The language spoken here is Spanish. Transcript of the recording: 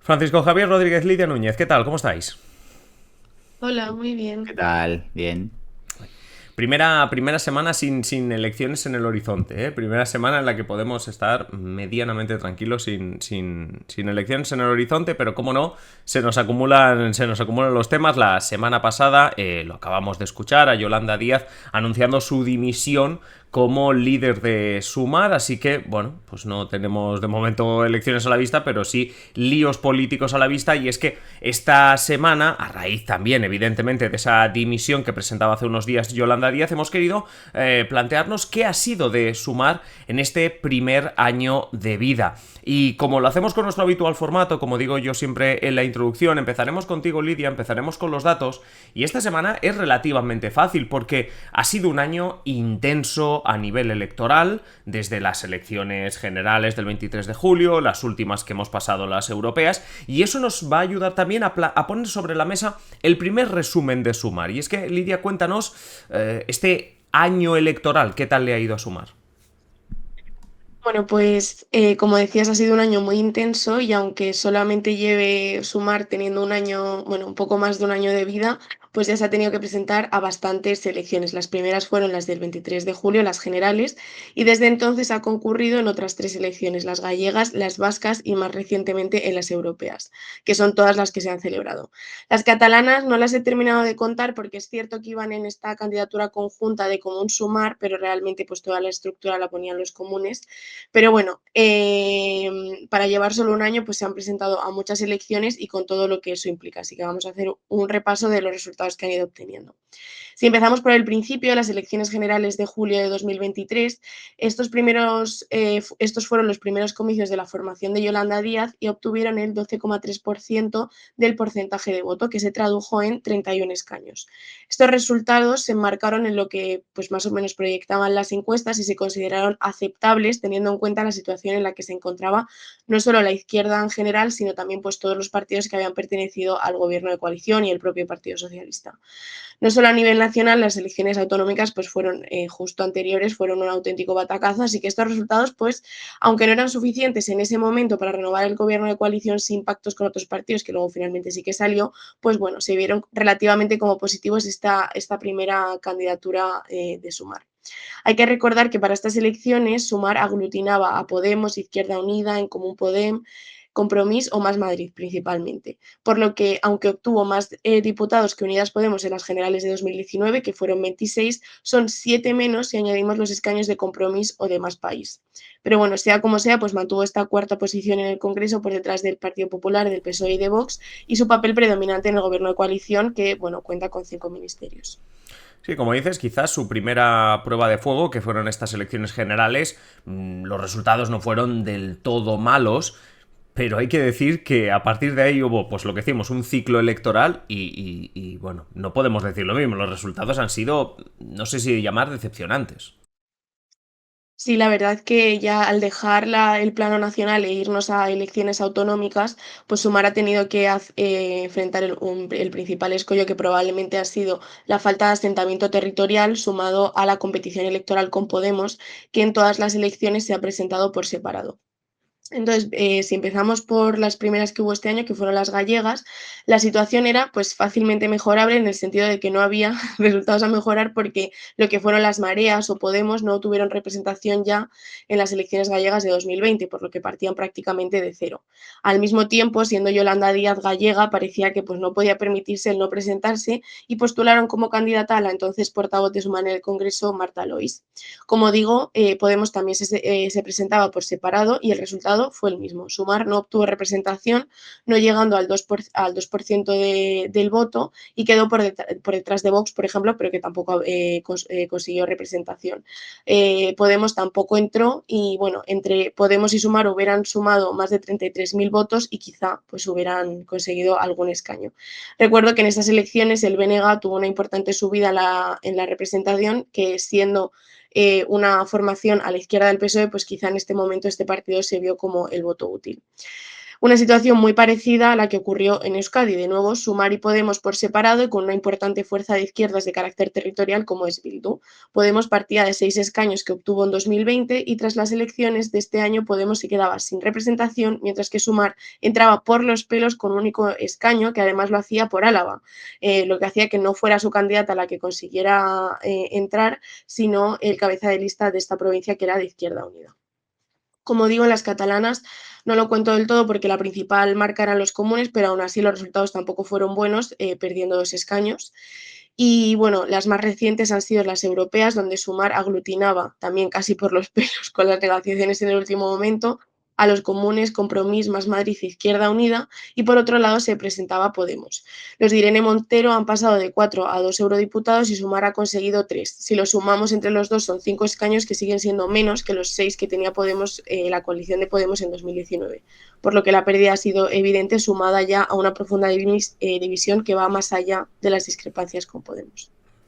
Francisco Javier Rodríguez Lidia Núñez, ¿qué tal? ¿Cómo estáis? Hola, muy ¿Qué bien. tal? Bien. Primera semana sin elecciones en el horizonte, ¿eh? Primera semana en la que podemos estar medianamente tranquilos sin elecciones en el horizonte, pero como no, se nos acumulan los temas. La semana pasada lo acabamos de escuchar a Yolanda Díaz anunciando su dimisión como líder de Sumar, así que, bueno, pues no tenemos de momento elecciones a la vista, pero sí líos políticos a la vista, y es que esta semana, a raíz también, evidentemente, de esa dimisión que presentaba hace unos días Yolanda Díaz, hemos querido plantearnos qué ha sido de Sumar en este primer año de vida. Y como lo hacemos con nuestro habitual formato, como digo yo siempre en la introducción, empezaremos contigo, Lidia, empezaremos con los datos, y esta semana es relativamente fácil porque ha sido un año intenso a nivel electoral, desde las elecciones generales del 23 de julio, las últimas que hemos pasado, las europeas, y eso nos va a ayudar también a poner sobre la mesa el primer resumen de Sumar. Y es que, Lidia, cuéntanos este año electoral, ¿qué tal le ha ido a Sumar? Bueno, pues como decías, ha sido un año muy intenso y aunque solamente lleve Sumar teniendo un año, bueno, un poco más de un año de vida, pues ya se ha tenido que presentar a bastantes elecciones. Las primeras fueron las del 23 de julio, las generales, y desde entonces ha concurrido en otras tres elecciones, las gallegas, las vascas y más recientemente en las europeas, que son todas las que se han celebrado. Las catalanas no las he terminado de contar porque es cierto que iban en esta candidatura conjunta de Común Sumar, pero realmente pues toda la estructura la ponían los comunes. Pero bueno, para llevar solo un año, pues se han presentado a muchas elecciones y con todo lo que eso implica. Así que vamos a hacer un repaso de los resultados que han ido obteniendo. Si empezamos por el principio, las elecciones generales de julio de 2023, estos fueron los primeros comicios de la formación de Yolanda Díaz y obtuvieron el 12,3% del porcentaje de voto, que se tradujo en 31 escaños. Estos resultados se enmarcaron en lo que pues, más o menos proyectaban las encuestas y se consideraron aceptables teniendo en cuenta la situación en la que se encontraba no solo la izquierda en general, sino también pues, todos los partidos que habían pertenecido al gobierno de coalición y el propio Partido Socialista. No solo a nivel nacional, las elecciones autonómicas pues fueron justo anteriores, fueron un auténtico batacazo, así que estos resultados, pues, aunque no eran suficientes en ese momento para renovar el gobierno de coalición sin pactos con otros partidos, que luego finalmente sí que salió, pues bueno, se vieron relativamente como positivos esta primera candidatura de Sumar. Hay que recordar que para estas elecciones Sumar aglutinaba a Podemos, Izquierda Unida, En Común Podem, Compromís o Más Madrid principalmente. Por lo que, aunque obtuvo más diputados que Unidas Podemos en las generales de 2019, que fueron 26, son 7 menos si añadimos los escaños de Compromís o de Más País. Pero bueno, sea como sea, pues mantuvo esta cuarta posición en el Congreso por detrás del Partido Popular, del PSOE y de Vox, y su papel predominante en el gobierno de coalición, que bueno, cuenta con 5 ministerios. Sí, como dices, quizás su primera prueba de fuego, que fueron estas elecciones generales, los resultados no fueron del todo malos, pero hay que decir que a partir de ahí hubo, pues lo que decimos, un ciclo electoral y, bueno, no podemos decir lo mismo, los resultados han sido, no sé si llamar decepcionantes. Sí, la verdad que ya al dejar el plano nacional e irnos a elecciones autonómicas, pues Sumar ha tenido que enfrentar el principal escollo que probablemente ha sido la falta de asentamiento territorial sumado a la competición electoral con Podemos, que en todas las elecciones se ha presentado por separado. Entonces, si empezamos por las primeras que hubo este año, que fueron las gallegas, la situación era pues fácilmente mejorable en el sentido de que no había resultados a mejorar porque lo que fueron las mareas o Podemos no tuvieron representación ya en las elecciones gallegas de 2020, por lo que partían prácticamente de cero. Al mismo tiempo, siendo Yolanda Díaz gallega, parecía que pues no podía permitirse el no presentarse y postularon como candidata a la entonces portavoz de Sumar en el Congreso, Marta Lois. Como digo, Podemos también se presentaba por separado y el resultado fue el mismo. Sumar no obtuvo representación, no llegando al 2% del voto y quedó por detrás de Vox, por ejemplo, pero que tampoco consiguió representación. Podemos tampoco entró y, bueno, entre Podemos y Sumar hubieran sumado más de 33.000 votos y quizá pues hubieran conseguido algún escaño. Recuerdo que en esas elecciones el BNG tuvo una importante subida en la representación, que siendo una formación a la izquierda del PSOE, pues quizá en este momento este partido se vio como el voto útil. Una situación muy parecida a la que ocurrió en Euskadi. De nuevo, Sumar y Podemos por separado y con una importante fuerza de izquierdas de carácter territorial como es Bildu. Podemos partía de 6 escaños que obtuvo en 2020 y tras las elecciones de este año Podemos se quedaba sin representación, mientras que Sumar entraba por los pelos con un único escaño que además lo hacía por Álava, lo que hacía que no fuera su candidata la que consiguiera entrar, sino el cabeza de lista de esta provincia que era de Izquierda Unida. Como digo, en las catalanas no lo cuento del todo porque la principal marca eran los comunes, pero aún así los resultados tampoco fueron buenos, perdiendo 2 escaños. Y bueno, las más recientes han sido las europeas, donde Sumar aglutinaba, también casi por los pelos con las negociaciones en el último momento, a los comunes, Compromís, Más Madrid e Izquierda Unida, y por otro lado se presentaba Podemos. Los de Irene Montero han pasado de 4 a 2 eurodiputados y Sumar ha conseguido 3. Si lo sumamos entre los dos son 5 escaños que siguen siendo menos que los 6 que tenía Podemos, la coalición de Podemos en 2019. Por lo que la pérdida ha sido evidente, sumada ya a una profunda división que va más allá de las discrepancias con Podemos.